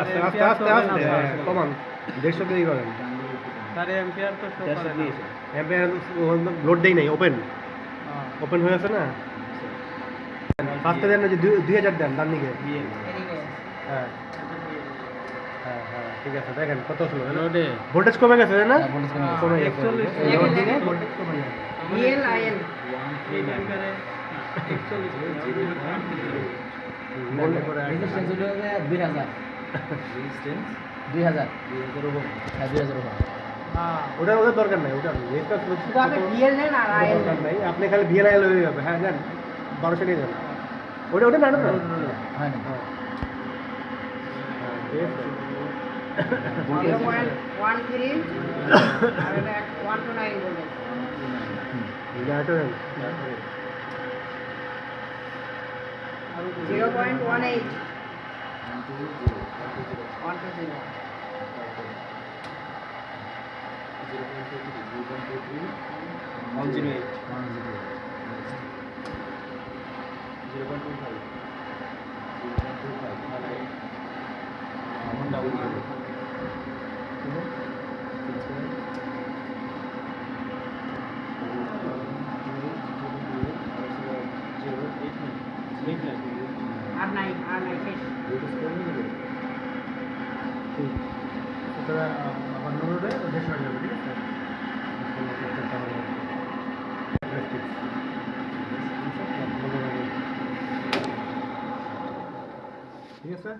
আস্তে আস্তে আস্তে আস্তে কমান 150 দিয়ে করেন সারে এম্পিয়ার তো শো করে না এম্পিয়ার লোড দেই নাই ওপেন ওপেন হয়ে আছে না ফার্স্টে দেন যে 2000 দেন ডান দিকে হ্যাঁ হ্যাঁ হ্যাঁ ঠিক আছে দেখেন কত ছিল লোডে ভোল্টেজ কমে গেছে না ভোল্টেজ কমে কমে গেছে 41 লোড দিলে ভোল্টেজ কমে যাবে বিএল আইএল এই এম্পিয়ারে 41 রেজিস্ট্যান্স হলো 2000 রেজিস্ট্যান্স 2000 ওহম হ্যাঁ 2000 ওহম হ্যাঁ ওটা ওটা দরকার নাই ওটা রেজিস্টার শুধু আপনি বিএল নেন আর আইএল দরকার নাই আপনি খালি ভিএলআইএল হয়ে যাবে হ্যাঁ দেন 1200 নিয়ে যান ওটা ওটা না না হয় না হ্যাঁ ঠিক আছে 0.13 আর এটা 129 বলে এটা 0.18 120 আর নাই শেষ সেটা আমার নোটে 150 হয়ে যাবে ঠিক আছে ঠিক আছে